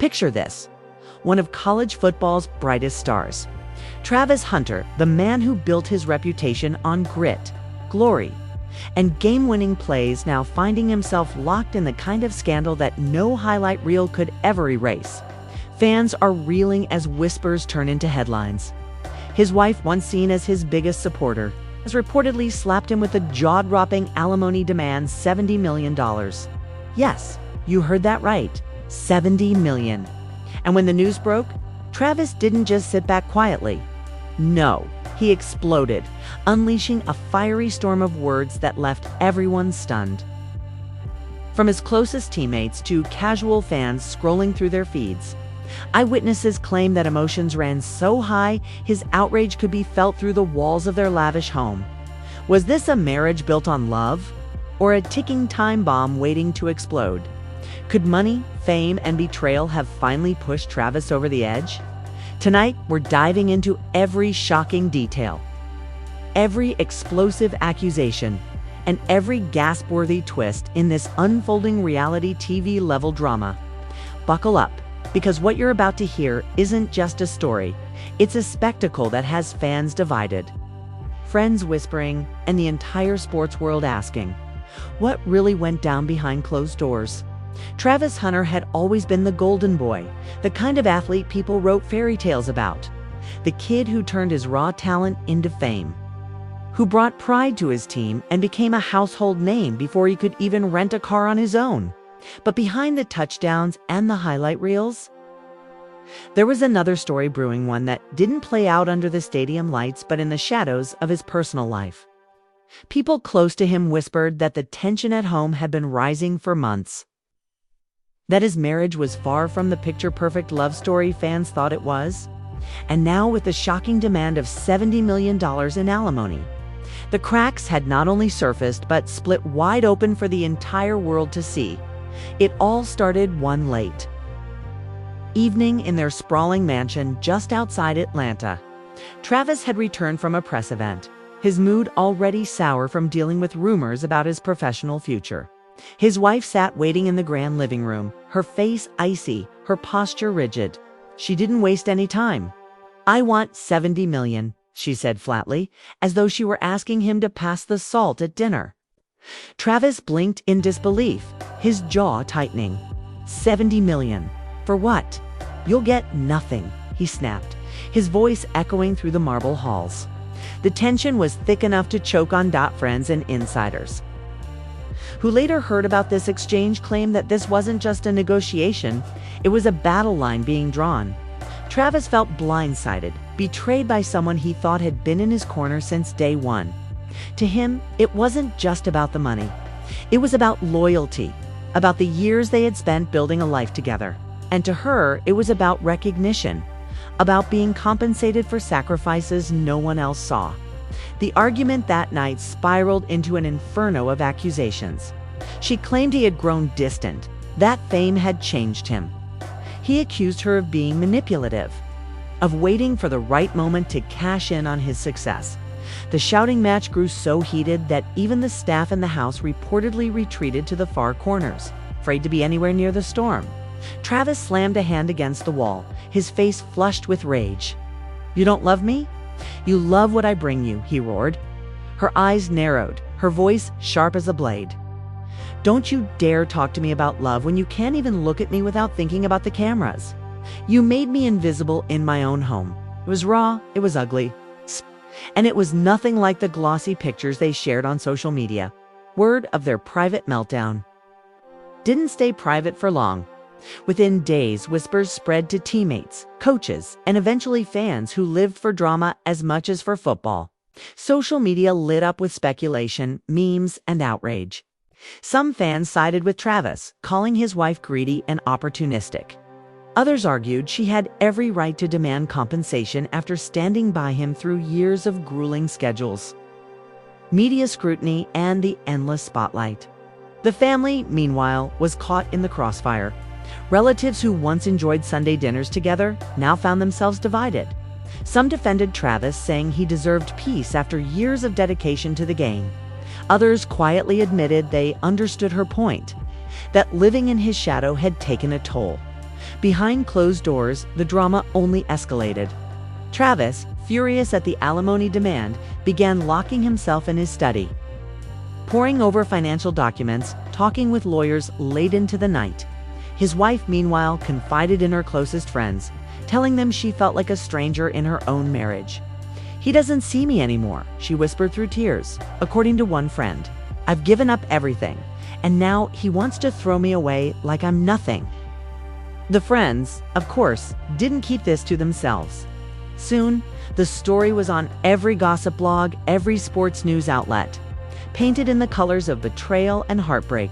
Picture this: one of college football's brightest stars. Travis Hunter, the man who built his reputation on grit, glory, and game-winning plays, now finding himself locked in the kind of scandal that no highlight reel could ever erase. Fans are reeling as whispers turn into headlines. His wife, once seen as his biggest supporter, has reportedly slapped him with a jaw-dropping alimony demand, $70 million. Yes, you heard that right, $70 million. And when the news broke, Travis didn't just sit back quietly. No, he exploded, unleashing a fiery storm of words that left everyone stunned. From his closest teammates to casual fans scrolling through their feeds, eyewitnesses claim that emotions ran so high his outrage could be felt through the walls of their lavish home. Was this a marriage built on love, or a ticking time bomb waiting to explode? Could money, fame, and betrayal have finally pushed Travis over the edge? Tonight, we're diving into every shocking detail, every explosive accusation, and every gasp-worthy twist in this unfolding reality TV-level drama. Buckle up, because what you're about to hear isn't just a story, it's a spectacle that has fans divided, friends whispering, and the entire sports world asking, what really went down behind closed doors? Travis Hunter had always been the golden boy, the kind of athlete people wrote fairy tales about, the kid who turned his raw talent into fame, who brought pride to his team and became a household name before he could even rent a car on his own. But behind the touchdowns and the highlight reels, there was another story brewing, one that didn't play out under the stadium lights but in the shadows of his personal life. People close to him whispered that the tension at home had been rising for months, that his marriage was far from the picture-perfect love story fans thought it was. And now, with the shocking demand of $70 million in alimony, the cracks had not only surfaced but split wide open for the entire world to see. It all started one late evening in their sprawling mansion just outside Atlanta. Travis had returned from a press event, his mood already sour from dealing with rumors about his professional future. His wife sat waiting in the grand living room, her face icy, her posture rigid. She didn't waste any time. "I want $70 million, she said flatly, as though she were asking him to pass the salt at dinner. Travis blinked in disbelief, his jaw tightening. $70 million. For what? You'll get nothing, he snapped, his voice echoing through the marble halls. The tension was thick enough to choke on friends and insiders, who later heard about this exchange, claimed that this wasn't just a negotiation, it was a battle line being drawn. Travis felt blindsided, betrayed by someone he thought had been in his corner since day one. To him, it wasn't just about the money. It was about loyalty, about the years they had spent building a life together. And to her, it was about recognition, about being compensated for sacrifices no one else saw. The argument that night spiraled into an inferno of accusations. She claimed he had grown distant, that fame had changed him. He accused her of being manipulative, of waiting for the right moment to cash in on his success. The shouting match grew so heated that even the staff in the house reportedly retreated to the far corners, afraid to be anywhere near the storm. Travis slammed a hand against the wall, his face flushed with rage. "You don't love me? You love what I bring you," he roared. Her eyes narrowed, her voice sharp as a blade. "Don't you dare talk to me about love when you can't even look at me without thinking about the cameras. You made me invisible in my own home. It was raw, it was ugly, and it was nothing like the glossy pictures they shared on social media." Word of their private meltdown didn't stay private for long. Within days, whispers spread to teammates, coaches, and eventually fans who lived for drama as much as for football. Social media lit up with speculation, memes, and outrage. Some fans sided with Travis, calling his wife greedy and opportunistic. Others argued she had every right to demand compensation after standing by him through years of grueling schedules, media scrutiny, and the endless spotlight. The family, meanwhile, was caught in the crossfire. Relatives who once enjoyed Sunday dinners together now found themselves divided. Some defended Travis, saying he deserved peace after years of dedication to the game. Others quietly admitted they understood her point, that living in his shadow had taken a toll. Behind closed doors, the drama only escalated. Travis, furious at the alimony demand, began locking himself in his study, poring over financial documents, talking with lawyers late into the night. His wife, meanwhile, confided in her closest friends, telling them she felt like a stranger in her own marriage. "He doesn't see me anymore," she whispered through tears. According to one friend, "I've given up everything, and now he wants to throw me away like I'm nothing." The friends, of course, didn't keep this to themselves. Soon, the story was on every gossip blog, every sports news outlet, painted in the colors of betrayal and heartbreak.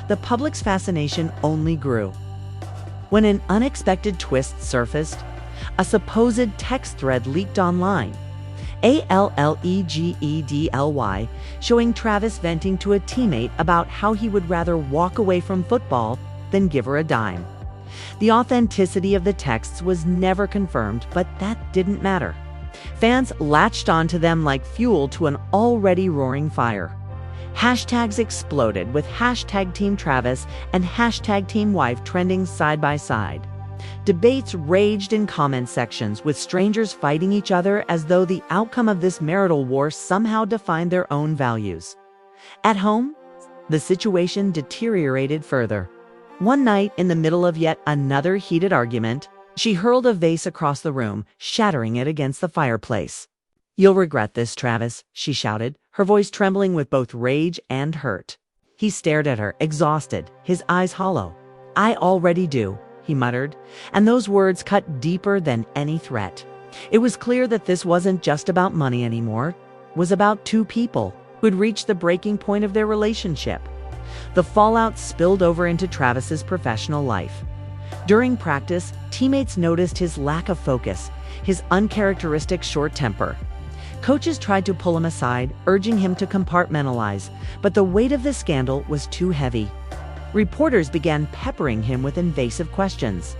The public's fascination only grew. When an unexpected twist surfaced, a supposed text thread leaked online, ALLEGEDLY, showing Travis venting to a teammate about how he would rather walk away from football than give her a dime. The authenticity of the texts was never confirmed, but that didn't matter. Fans latched onto them like fuel to an already roaring fire. Hashtags exploded, with hashtag Team Travis and hashtag Team Wife trending side by side. Debates raged in comment sections, with strangers fighting each other as though the outcome of this marital war somehow defined their own values. At home, the situation deteriorated further. One night, in the middle of yet another heated argument, she hurled a vase across the room, shattering it against the fireplace. "You'll regret this, Travis," she shouted, her voice trembling with both rage and hurt. He stared at her, exhausted, his eyes hollow. "I already do," he muttered, and those words cut deeper than any threat. It was clear that this wasn't just about money anymore. It was about two people who had reached the breaking point of their relationship. The fallout spilled over into Travis's professional life. During practice, teammates noticed his lack of focus, his uncharacteristic short temper. Coaches tried to pull him aside, urging him to compartmentalize, but the weight of the scandal was too heavy. Reporters began peppering him with invasive questions.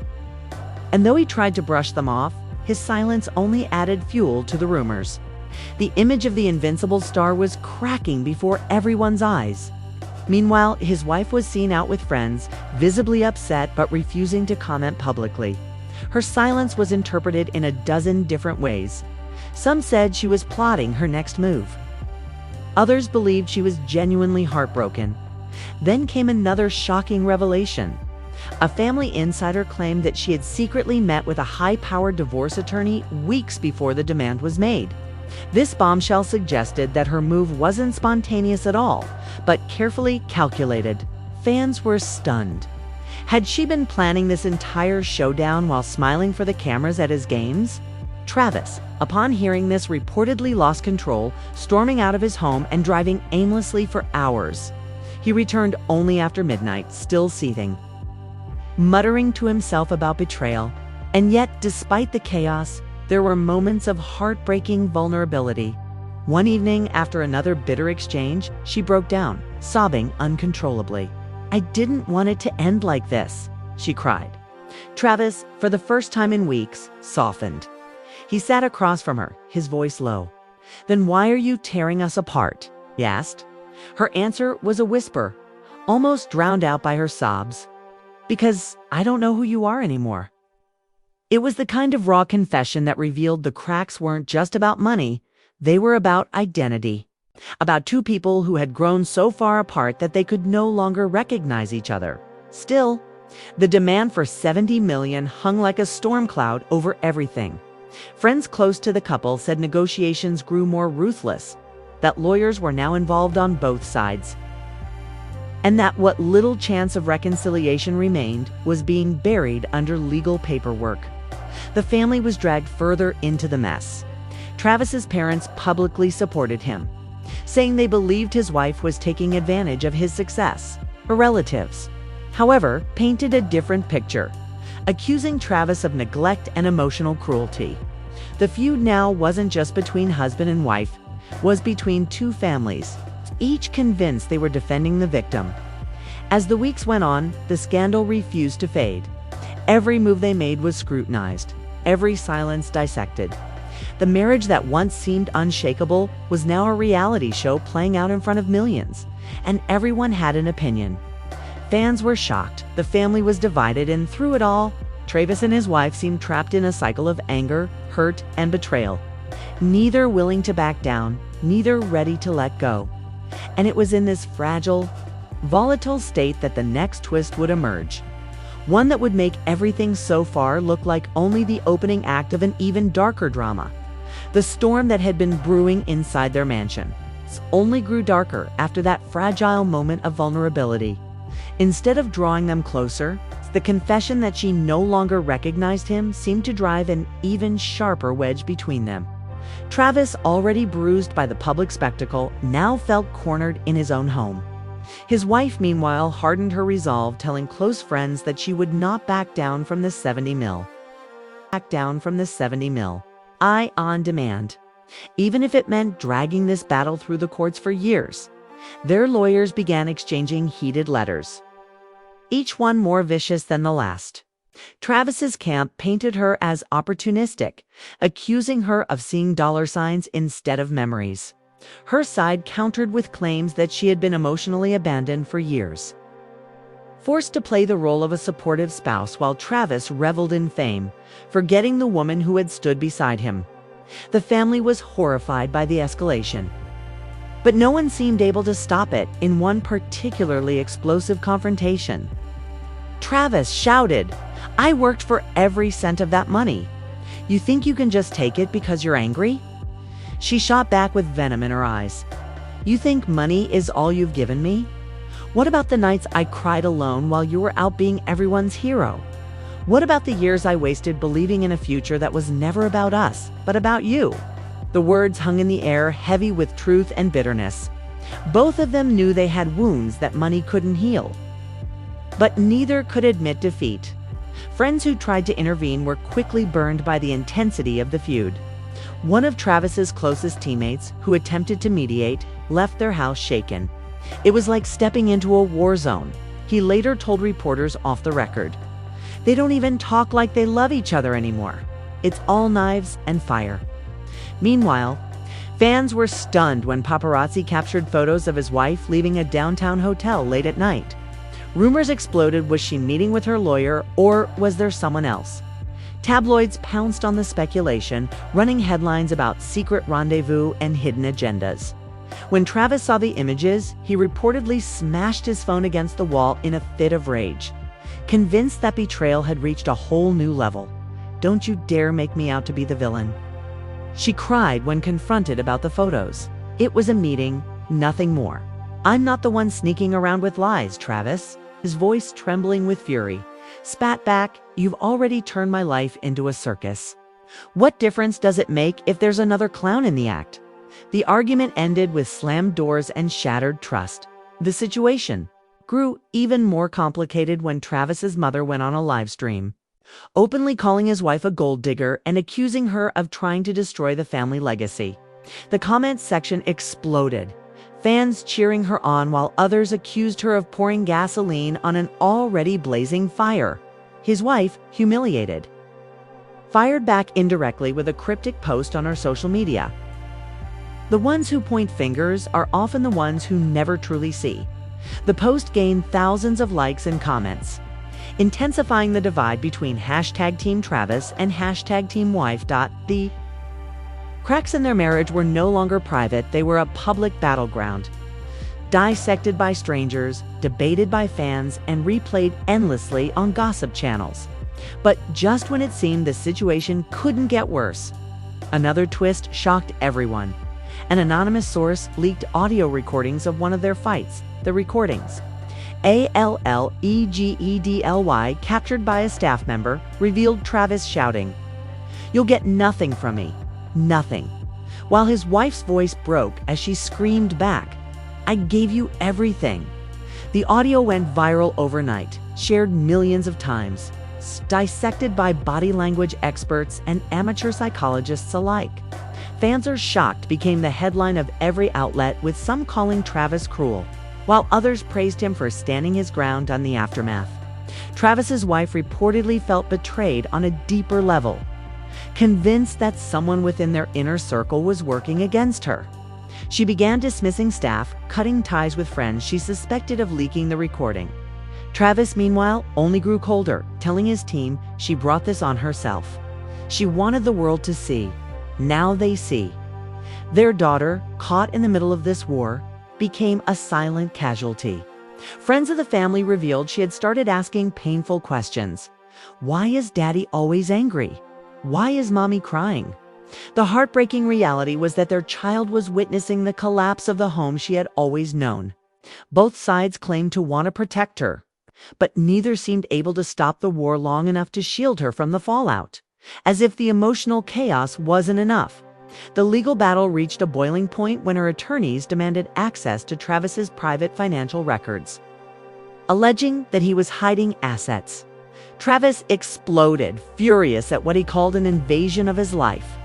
And though he tried to brush them off, his silence only added fuel to the rumors. The image of the invincible star was cracking before everyone's eyes. Meanwhile, his wife was seen out with friends, visibly upset but refusing to comment publicly. Her silence was interpreted in a dozen different ways. Some said she was plotting her next move. Others believed she was genuinely heartbroken. Then came another shocking revelation. A family insider claimed that she had secretly met with a high-powered divorce attorney weeks before the demand was made. This bombshell suggested that her move wasn't spontaneous at all, but carefully calculated. Fans were stunned. Had she been planning this entire showdown while smiling for the cameras at his games? Travis, upon hearing this, reportedly lost control, storming out of his home and driving aimlessly for hours. He returned only after midnight, still seething, muttering to himself about betrayal. And yet, despite the chaos, there were moments of heartbreaking vulnerability. One evening, after another bitter exchange, she broke down, sobbing uncontrollably. "I didn't want it to end like this," she cried. Travis, for the first time in weeks, softened. He sat across from her, his voice low. "Then why are you tearing us apart?" he asked. Her answer was a whisper, almost drowned out by her sobs. "Because I don't know who you are anymore." It was the kind of raw confession that revealed the cracks weren't just about money, they were about identity. About two people who had grown so far apart that they could no longer recognize each other. Still, the demand for $70 million hung like a storm cloud over everything. Friends close to the couple said negotiations grew more ruthless, that lawyers were now involved on both sides, and that what little chance of reconciliation remained was being buried under legal paperwork. The family was dragged further into the mess. Travis's parents publicly supported him, saying they believed his wife was taking advantage of his success. Her relatives, however, painted a different picture, accusing Travis of neglect and emotional cruelty. The feud now wasn't just between husband and wife, was between two families, each convinced they were defending the victim. As the weeks went on, the scandal refused to fade. Every move they made was scrutinized, every silence dissected. The marriage that once seemed unshakable was now a reality show playing out in front of millions, and everyone had an opinion. Fans were shocked, the family was divided, and through it all, Travis and his wife seemed trapped in a cycle of anger, hurt, and betrayal. Neither willing to back down, neither ready to let go. And it was in this fragile, volatile state that the next twist would emerge. One that would make everything so far look like only the opening act of an even darker drama. The storm that had been brewing inside their mansion only grew darker after that fragile moment of vulnerability. Instead of drawing them closer, the confession that she no longer recognized him seemed to drive an even sharper wedge between them. Travis, already bruised by the public spectacle, now felt cornered in his own home. His wife, meanwhile, hardened her resolve, telling close friends that she would not back down from the 70 mil. On demand. Even if it meant dragging this battle through the courts for years. Their lawyers began exchanging heated letters, each one more vicious than the last. Travis's camp painted her as opportunistic, accusing her of seeing dollar signs instead of memories. Her side countered with claims that she had been emotionally abandoned for years. Forced to play the role of a supportive spouse while Travis reveled in fame, forgetting the woman who had stood beside him. The family was horrified by the escalation. But no one seemed able to stop it in one particularly explosive confrontation. Travis shouted, "I worked for every cent of that money. You think you can just take it because you're angry?" She shot back with venom in her eyes. "You think money is all you've given me? What about the nights I cried alone while you were out being everyone's hero? What about the years I wasted believing in a future that was never about us, but about you?" The words hung in the air, heavy with truth and bitterness. Both of them knew they had wounds that money couldn't heal. But neither could admit defeat. Friends who tried to intervene were quickly burned by the intensity of the feud. One of Travis's closest teammates, who attempted to mediate, left their house shaken. It was like stepping into a war zone. He later told reporters off the record. "They don't even talk like they love each other anymore. It's all knives and fire." Meanwhile, fans were stunned when paparazzi captured photos of his wife leaving a downtown hotel late at night. Rumors exploded. Was she meeting with her lawyer, or was there someone else? Tabloids pounced on the speculation, running headlines about secret rendezvous and hidden agendas. When Travis saw the images, he reportedly smashed his phone against the wall in a fit of rage, convinced that betrayal had reached a whole new level. "Don't you dare make me out to be the villain." She cried when confronted about the photos. "It was a meeting, nothing more. I'm not the one sneaking around with lies, Travis." His voice trembling with fury. Spat back, "You've already turned my life into a circus. What difference does it make if there's another clown in the act?" The argument ended with slammed doors and shattered trust. The situation grew even more complicated when Travis's mother went on a live stream, openly calling his wife a gold digger and accusing her of trying to destroy the family legacy. The comments section exploded, fans cheering her on while others accused her of pouring gasoline on an already blazing fire. His wife, humiliated, fired back indirectly with a cryptic post on her social media. The ones who point fingers are often the ones who never truly see. The post gained thousands of likes and comments, intensifying the divide between #Team Travis and #Team Wife. The cracks in their marriage were no longer private, they were a public battleground. Dissected by strangers, debated by fans, and replayed endlessly on gossip channels. But just when it seemed the situation couldn't get worse, another twist shocked everyone. An anonymous source leaked audio recordings of one of their fights. The recordings, ALLEGEDLY, captured by a staff member, revealed Travis shouting, "You'll get nothing from me. Nothing," while his wife's voice broke as she screamed back, "I gave you everything." The audio went viral overnight, shared millions of times, dissected by body language experts and amateur psychologists alike. "Fans are shocked" became the headline of every outlet, with some calling Travis cruel, while others praised him for standing his ground on the aftermath. Travis's wife reportedly felt betrayed on a deeper level, convinced that someone within their inner circle was working against her. She began dismissing staff, cutting ties with friends she suspected of leaking the recording. Travis, meanwhile, only grew colder, telling his team she brought this on herself. She wanted the world to see. Now they see. Their daughter, caught in the middle of this war, became a silent casualty. Friends of the family revealed she had started asking painful questions. Why is Daddy always angry? Why is Mommy crying? The heartbreaking reality was that their child was witnessing the collapse of the home she had always known. Both sides claimed to want to protect her, but neither seemed able to stop the war long enough to shield her from the fallout. As if the emotional chaos wasn't enough, the legal battle reached a boiling point when her attorneys demanded access to Travis's private financial records, alleging that he was hiding assets. Travis exploded, furious at what he called an invasion of his life.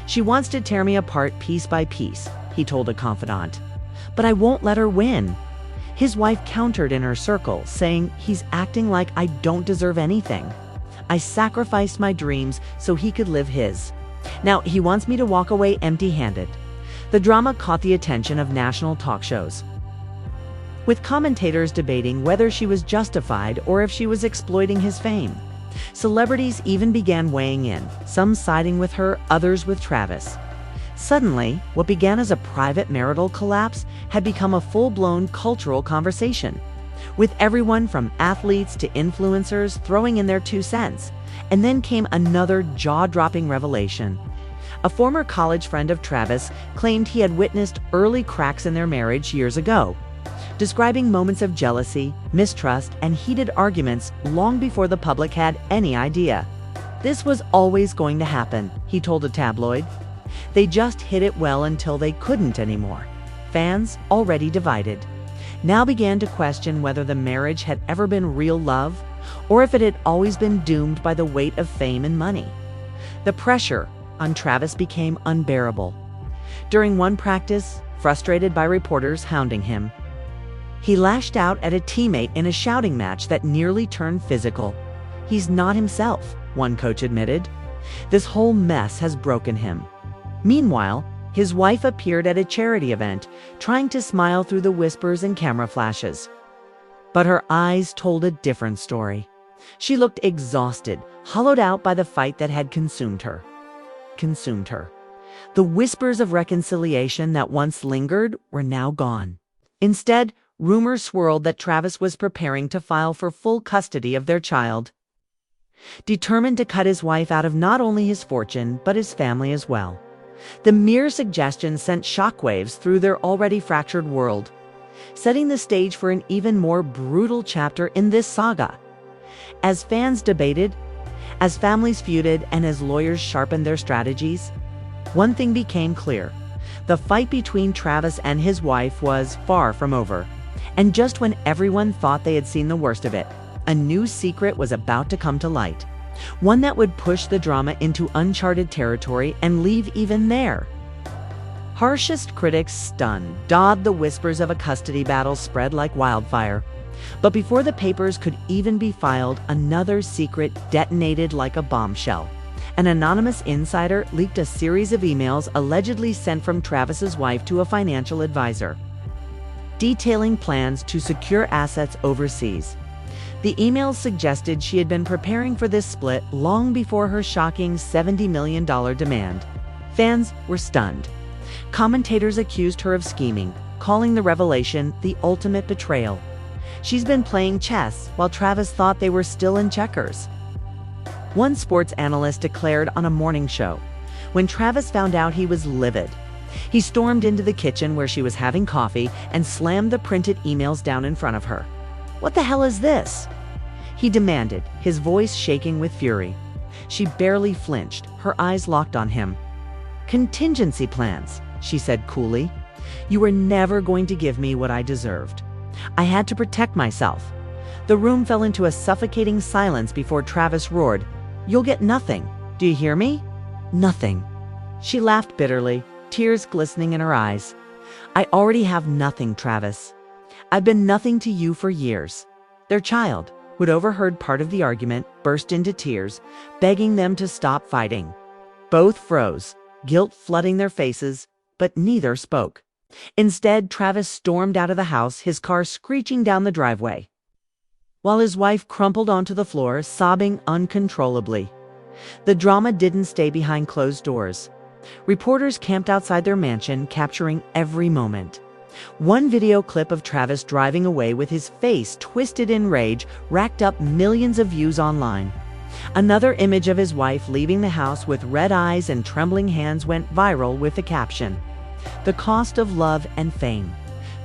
"She wants to tear me apart piece by piece," he told a confidant. "But I won't let her win." His wife countered in her circle, saying, "He's acting like I don't deserve anything. I sacrificed my dreams so he could live his. Now he wants me to walk away empty-handed." The drama caught the attention of national talk shows, with commentators debating whether she was justified or if she was exploiting his fame. Celebrities even began weighing in, some siding with her, others with Travis. Suddenly, what began as a private marital collapse had become a full-blown cultural conversation, with everyone from athletes to influencers throwing in their 2 cents. And then came another jaw-dropping revelation. A former college friend of Travis claimed he had witnessed early cracks in their marriage years ago, describing moments of jealousy, mistrust, and heated arguments long before the public had any idea. "This was always going to happen," he told a tabloid. "They just hid it well until they couldn't anymore." Fans, already divided, now began to question whether the marriage had ever been real love, or if it had always been doomed by the weight of fame and money. The pressure on Travis became unbearable. During one practice, frustrated by reporters hounding him, he lashed out at a teammate in a shouting match that nearly turned physical. "He's not himself," one coach admitted. "This whole mess has broken him." Meanwhile, his wife appeared at a charity event, trying to smile through the whispers and camera flashes. But her eyes told a different story. She looked exhausted, hollowed out by the fight that had consumed her. The whispers of reconciliation that once lingered were now gone. Instead, rumors swirled that Travis was preparing to file for full custody of their child, determined to cut his wife out of not only his fortune, but his family as well. The mere suggestion sent shockwaves through their already fractured world, setting the stage for an even more brutal chapter in this saga. As fans debated, as families feuded, and as lawyers sharpened their strategies, one thing became clear. The fight between Travis and his wife was far from over. And just when everyone thought they had seen the worst of it, a new secret was about to come to light. One that would push the drama into uncharted territory and leave even there. Harshest critics stunned. The whispers of a custody battle spread like wildfire. But before the papers could even be filed, another secret detonated like a bombshell. An anonymous insider leaked a series of emails allegedly sent from Travis's wife to a financial advisor, detailing plans to secure assets overseas. The emails suggested she had been preparing for this split long before her shocking $70 million demand. Fans were stunned. Commentators accused her of scheming, calling the revelation the ultimate betrayal. She's been playing chess while Travis thought they were still in checkers. One sports analyst declared on a morning show, when Travis found out, he was livid. He stormed into the kitchen where she was having coffee and slammed the printed emails down in front of her. "What the hell is this?" he demanded, his voice shaking with fury. She barely flinched, her eyes locked on him. "Contingency plans," she said coolly. "You were never going to give me what I deserved. I had to protect myself." The room fell into a suffocating silence before Travis roared, "You'll get nothing. Do you hear me? Nothing." She laughed bitterly, tears glistening in her eyes. "I already have nothing, Travis. I've been nothing to you for years." Their child, who'd overheard part of the argument, burst into tears, begging them to stop fighting. Both froze, guilt flooding their faces, but neither spoke. Instead, Travis stormed out of the house, his car screeching down the driveway. while his wife crumpled onto the floor, sobbing uncontrollably. The drama didn't stay behind closed doors. Reporters camped outside their mansion, capturing every moment. One video clip of Travis driving away with his face twisted in rage racked up millions of views online. Another image of his wife leaving the house with red eyes and trembling hands went viral with the caption, "The cost of love and fame."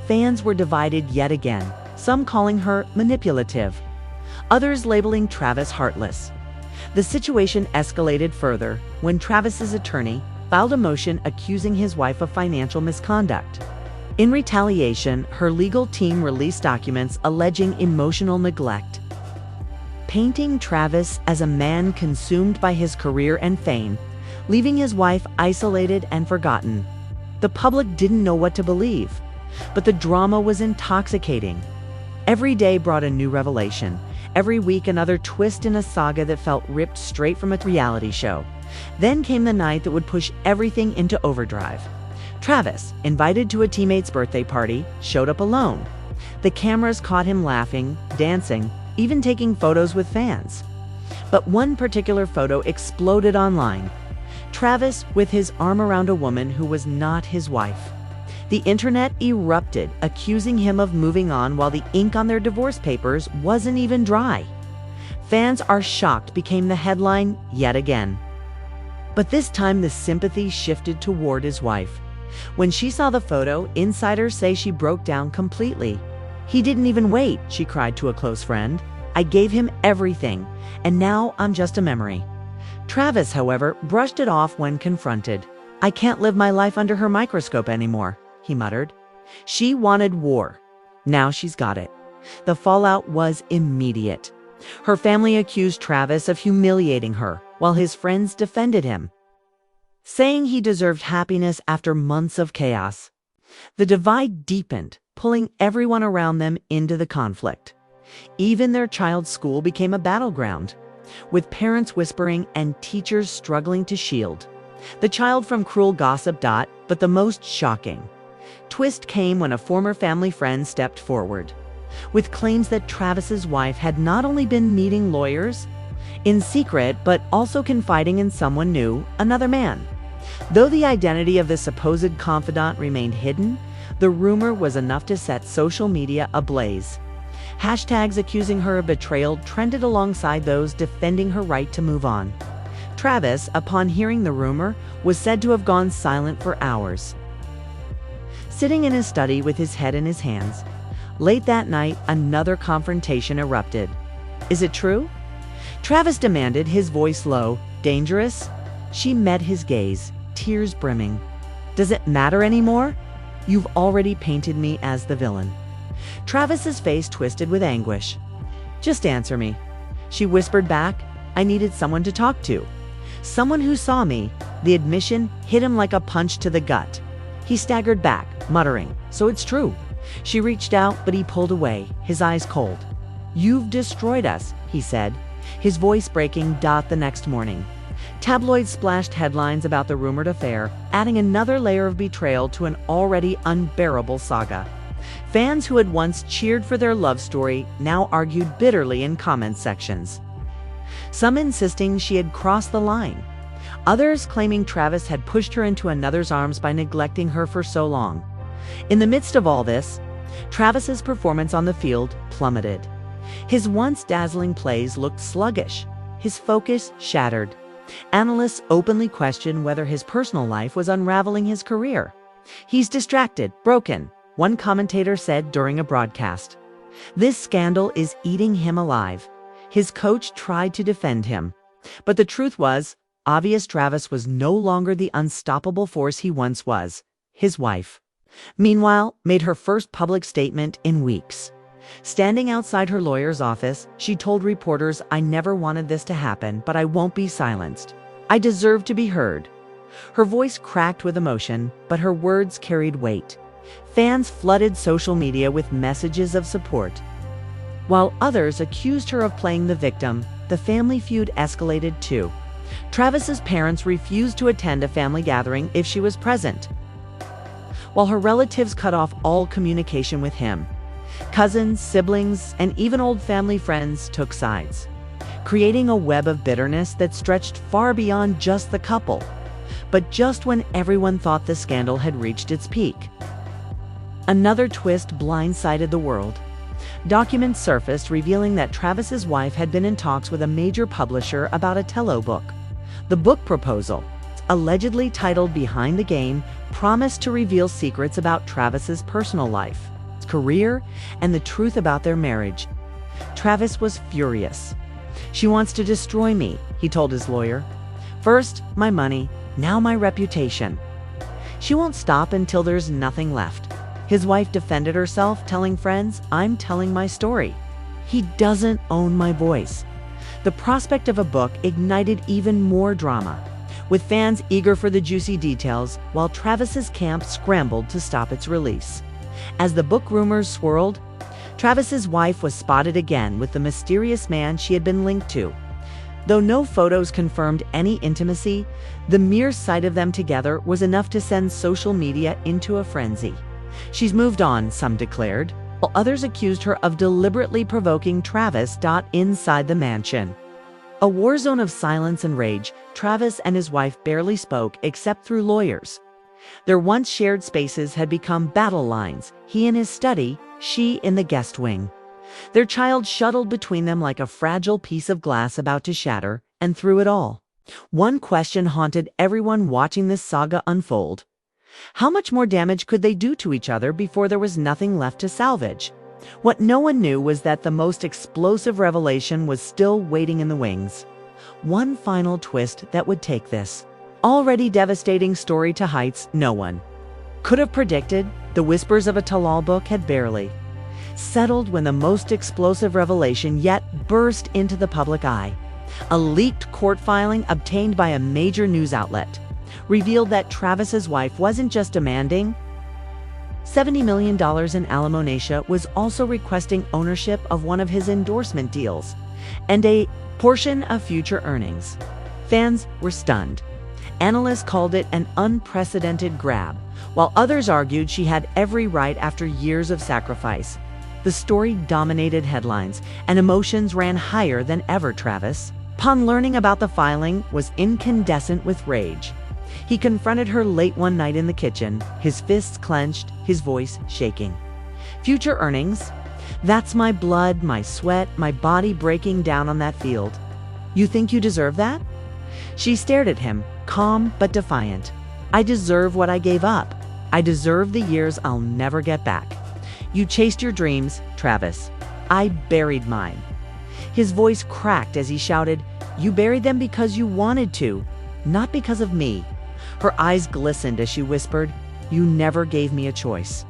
Fans were divided yet again, some calling her manipulative, others labeling Travis heartless. The situation escalated further when Travis's attorney filed a motion accusing his wife of financial misconduct. In retaliation, her legal team released documents alleging emotional neglect, painting Travis as a man consumed by his career and fame, leaving his wife isolated and forgotten. The public didn't know what to believe, but the drama was intoxicating. Every day brought a new revelation. Every week another twist in a saga that felt ripped straight from a reality show. Then came the night that would push everything into overdrive. Travis, invited to a teammate's birthday party, showed up alone. The cameras caught him laughing, dancing, even taking photos with fans. But one particular photo exploded online. Travis with his arm around a woman who was not his wife. The internet erupted, accusing him of moving on while the ink on their divorce papers wasn't even dry. "Fans are shocked" became the headline yet again. But this time the sympathy shifted toward his wife. When she saw the photo, insiders say she broke down completely. "He didn't even wait," she cried to a close friend. "I gave him everything, and now I'm just a memory." Travis, however, brushed it off when confronted. "I can't live my life under her microscope anymore," he muttered. She wanted war. Now she's got it. The fallout was immediate. Her family accused Travis of humiliating her, while his friends defended him, saying he deserved happiness after months of chaos. The divide deepened, pulling everyone around them into the conflict. Even their child's school became a battleground, with parents whispering and teachers struggling to shield the child from cruel gossip. But the most shocking twist came when a former family friend stepped forward, with claims that Travis's wife had not only been meeting lawyers in secret, but also confiding in someone new, another man. Though the identity of the supposed confidant remained hidden, the rumor was enough to set social media ablaze. Hashtags accusing her of betrayal trended alongside those defending her right to move on. Travis, upon hearing the rumor, was said to have gone silent for hours, sitting in his study with his head in his hands. Late that night, another confrontation erupted. "Is it true?" Travis demanded, his voice low. "Dangerous?" She met his gaze, tears brimming. "Does it matter anymore? You've already painted me as the villain." Travis's face twisted with anguish. "Just answer me," she whispered back. "I needed someone to talk to. Someone who saw me." The admission hit him like a punch to the gut. He staggered back, muttering, "So it's true." She reached out, but he pulled away, his eyes cold. "You've destroyed us," he said, his voice breaking. The next morning, tabloids splashed headlines about the rumored affair, adding another layer of betrayal to an already unbearable saga. Fans who had once cheered for their love story now argued bitterly in comment sections, some insisting she had crossed the line, others claiming Travis had pushed her into another's arms by neglecting her for so long. In the midst of all this, Travis's performance on the field plummeted. His once dazzling plays looked sluggish, his focus shattered. Analysts openly questioned whether his personal life was unraveling his career. "He's distracted, broken," one commentator said during a broadcast. "This scandal is eating him alive." His coach tried to defend him, but the truth was obvious. Travis was no longer the unstoppable force he once was. His wife, meanwhile, made her first public statement in weeks. Standing outside her lawyer's office, she told reporters, "I never wanted this to happen, but I won't be silenced. I deserve to be heard." Her voice cracked with emotion, but her words carried weight. Fans flooded social media with messages of support, while others accused her of playing the victim. The family feud escalated too. Travis's parents refused to attend a family gathering if she was present, while her relatives cut off all communication with him. Cousins, siblings, and even old family friends took sides, creating a web of bitterness that stretched far beyond just the couple. But just when everyone thought the scandal had reached its peak, another twist blindsided the world. Documents surfaced revealing that Travis's wife had been in talks with a major publisher about a Tello book. The book proposal, allegedly titled Behind the Game, promised to reveal secrets about Travis's personal life, career, and the truth about their marriage. Travis was furious. "She wants to destroy me," he told his lawyer. "First, my money, now my reputation. She won't stop until there's nothing left." His wife defended herself, telling friends, "I'm telling my story. He doesn't own my voice." The prospect of a book ignited even more drama, with fans eager for the juicy details, while Travis's camp scrambled to stop its release. As the book rumors swirled, Travis's wife was spotted again with the mysterious man she had been linked to. Though no photos confirmed any intimacy, the mere sight of them together was enough to send social media into a frenzy. "She's moved on," some declared, while others accused her of deliberately provoking Travis. Inside the mansion, a war zone of silence and rage, Travis and his wife barely spoke except through lawyers. Their once shared spaces had become battle lines, he in his study, she in the guest wing. Their child shuttled between them like a fragile piece of glass about to shatter, and through it all, one question haunted everyone watching this saga unfold. How much more damage could they do to each other before there was nothing left to salvage? What no one knew was that the most explosive revelation was still waiting in the wings. One final twist that would take this already devastating story to heights no one could have predicted. The whispers of a Talal book had barely settled when the most explosive revelation yet burst into the public eye. A leaked court filing obtained by a major news outlet revealed that Travis's wife wasn't just demanding $70 million in alimony, was also requesting ownership of one of his endorsement deals and a portion of future earnings. Fans were stunned. Analysts called it an unprecedented grab, while others argued she had every right after years of sacrifice. The story dominated headlines, and emotions ran higher than ever. Travis, upon learning about the filing, was incandescent with rage. He confronted her late one night in the kitchen, his fists clenched, his voice shaking. "Future earnings? That's my blood, my sweat, my body breaking down on that field. You think you deserve that?" She stared at him, calm but defiant. "I deserve what I gave up. I deserve the years I'll never get back. You chased your dreams, Travis. I buried mine." His voice cracked as he shouted, "You buried them because you wanted to, not because of me." Her eyes glistened as she whispered, "You never gave me a choice.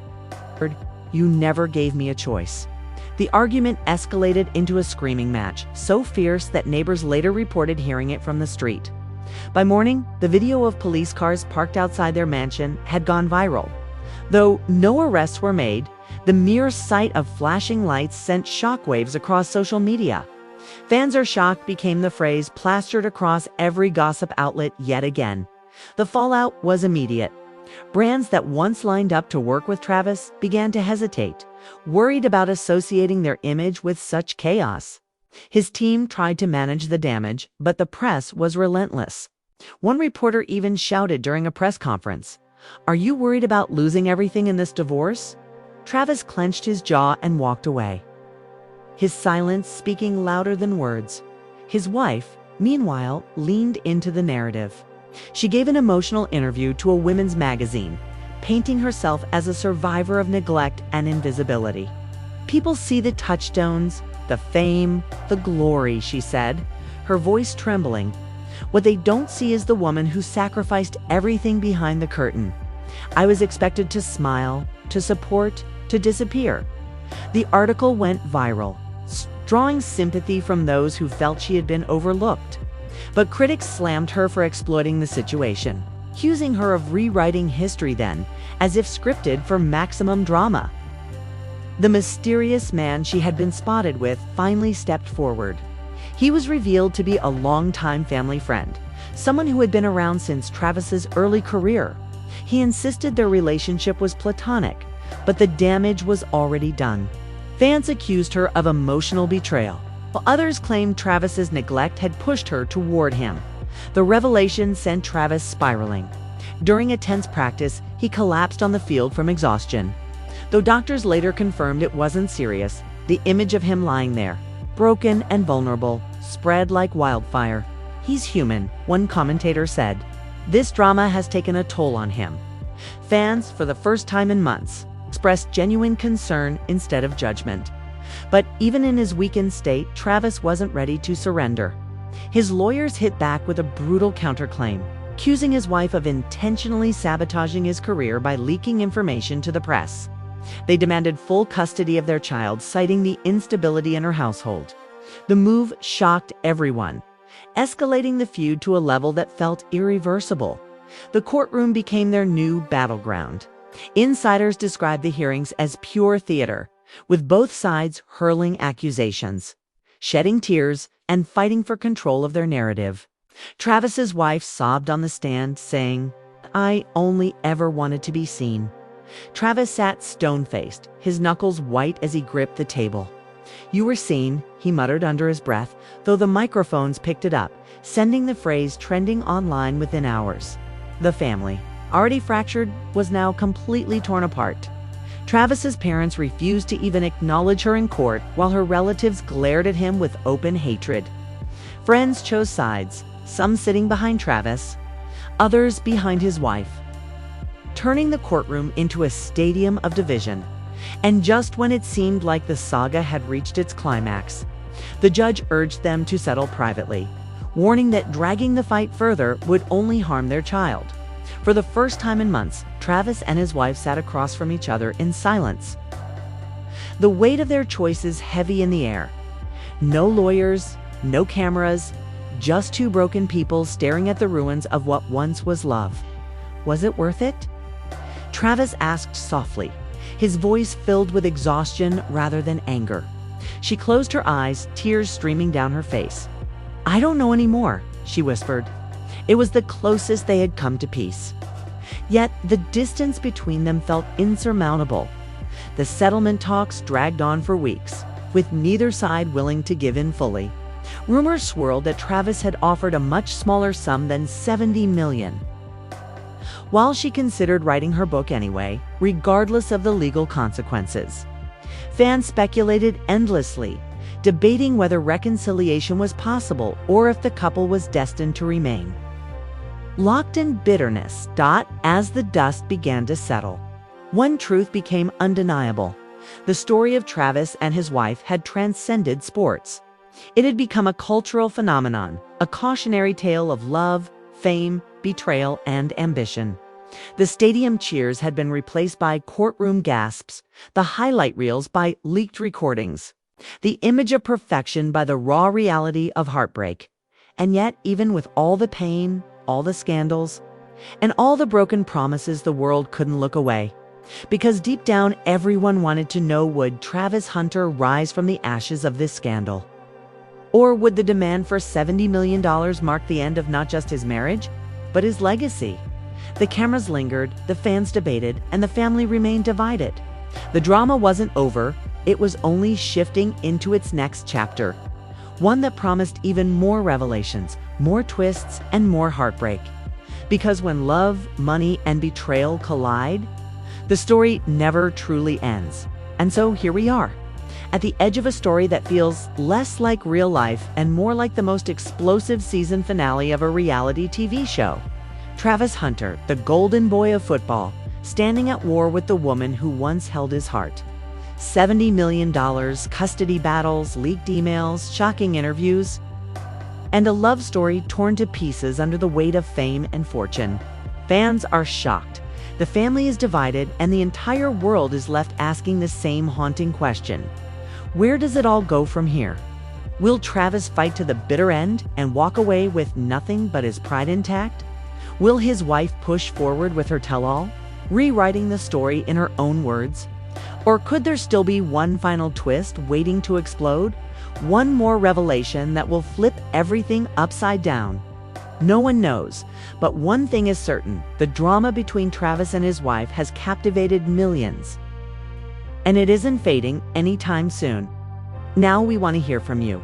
You never gave me a choice." The argument escalated into a screaming match, so fierce that neighbors later reported hearing it from the street. By morning, the video of police cars parked outside their mansion had gone viral. Though no arrests were made, the mere sight of flashing lights sent shockwaves across social media. "Fans are shocked" became the phrase plastered across every gossip outlet yet again. The fallout was immediate. Brands that once lined up to work with Travis began to hesitate, worried about associating their image with such chaos. His team tried to manage the damage, but the press was relentless. One reporter even shouted during a press conference, "Are you worried about losing everything in this divorce?" Travis clenched his jaw and walked away, his silence speaking louder than words. His wife, meanwhile, leaned into the narrative. She gave an emotional interview to a women's magazine, painting herself as a survivor of neglect and invisibility. "People see the touchstones, the fame, the glory," she said, her voice trembling. "What they don't see is the woman who sacrificed everything behind the curtain. I was expected to smile, to support, to disappear." The article went viral, drawing sympathy from those who felt she had been overlooked. But critics slammed her for exploiting the situation, accusing her of rewriting history then, as if scripted for maximum drama. The mysterious man she had been spotted with finally stepped forward. He was revealed to be a longtime family friend, someone who had been around since Travis's early career. He insisted their relationship was platonic, but the damage was already done. Fans accused her of emotional betrayal, while others claimed Travis's neglect had pushed her toward him. The revelation sent Travis spiraling. During a tense practice, he collapsed on the field from exhaustion. Though doctors later confirmed it wasn't serious, the image of him lying there, broken and vulnerable, spread like wildfire. "He's human," one commentator said. This drama has taken a toll on him. Fans, for the first time in months, expressed genuine concern instead of judgment. But even in his weakened state, Travis wasn't ready to surrender. His lawyers hit back with a brutal counterclaim, accusing his wife of intentionally sabotaging his career by leaking information to the press. They demanded full custody of their child, citing the instability in her household. The move shocked everyone, escalating the feud to a level that felt irreversible. The courtroom became their new battleground. Insiders described the hearings as pure theater, with both sides hurling accusations, shedding tears, and fighting for control of their narrative. Travis's wife sobbed on the stand, saying, "I only ever wanted to be seen." Travis sat stone-faced, his knuckles white as he gripped the table. "You were seen," he muttered under his breath, though the microphones picked it up, sending the phrase trending online within hours. The family, already fractured, was now completely torn apart. Travis's parents refused to even acknowledge her in court, while her relatives glared at him with open hatred. Friends chose sides, some sitting behind Travis, others behind his wife, turning the courtroom into a stadium of division. And just when it seemed like the saga had reached its climax, the judge urged them to settle privately, warning that dragging the fight further would only harm their child. For the first time in months, Travis and his wife sat across from each other in silence. The weight of their choices heavy in the air. No lawyers, no cameras, just two broken people staring at the ruins of what once was love. Was it worth it? Travis asked softly, his voice filled with exhaustion rather than anger. She closed her eyes, tears streaming down her face. "I don't know anymore," she whispered. It was the closest they had come to peace. Yet the distance between them felt insurmountable. The settlement talks dragged on for weeks, with neither side willing to give in fully. Rumors swirled that Travis had offered a much smaller sum than $70 million. While she considered writing her book anyway, regardless of the legal consequences. Fans speculated endlessly, debating whether reconciliation was possible or if the couple was destined to remain locked in bitterness. As the dust began to settle, one truth became undeniable. The story of Travis and his wife had transcended sports. It had become a cultural phenomenon, a cautionary tale of love, fame, betrayal, and ambition. The stadium cheers had been replaced by courtroom gasps, the highlight reels by leaked recordings, the image of perfection by the raw reality of heartbreak. And yet, even with all the pain, all the scandals, and all the broken promises, the world couldn't look away. Because deep down, everyone wanted to know, would Travis Hunter rise from the ashes of this scandal? Or would the demand for $70 million mark the end of not just his marriage, but his legacy? The cameras lingered, the fans debated, and the family remained divided. The drama wasn't over, it was only shifting into its next chapter. One that promised even more revelations, more twists, and more heartbreak. Because when love, money, and betrayal collide, the story never truly ends. And so here we are, at the edge of a story that feels less like real life and more like the most explosive season finale of a reality TV show. Travis Hunter, the golden boy of football, standing at war with the woman who once held his heart. $70 million, custody battles, leaked emails, shocking interviews, and a love story torn to pieces under the weight of fame and fortune. Fans are shocked. The family is divided, and the entire world is left asking the same haunting question. Where does it all go from here? Will Travis fight to the bitter end and walk away with nothing but his pride intact? Will his wife push forward with her tell-all, rewriting the story in her own words? Or could there still be one final twist waiting to explode? One more revelation that will flip everything upside down? No one knows, but one thing is certain: the drama between Travis and his wife has captivated millions. and it isn't fading anytime soon. Now we want to hear from you.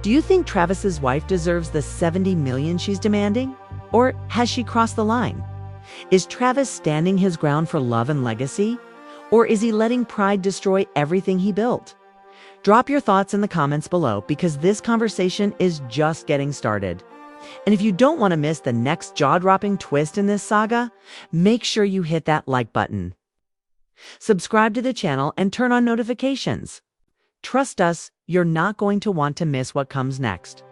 Do you think Travis's wife deserves the $70 million she's demanding? Or has she crossed the line? Is Travis standing his ground for love and legacy? Or is he letting pride destroy everything he built? Drop your thoughts in the comments below because this conversation is just getting started. And if you don't want to miss the next jaw-dropping twist in this saga, make sure you hit that like button. Subscribe to the channel and turn on notifications. Trust us, you're not going to want to miss what comes next.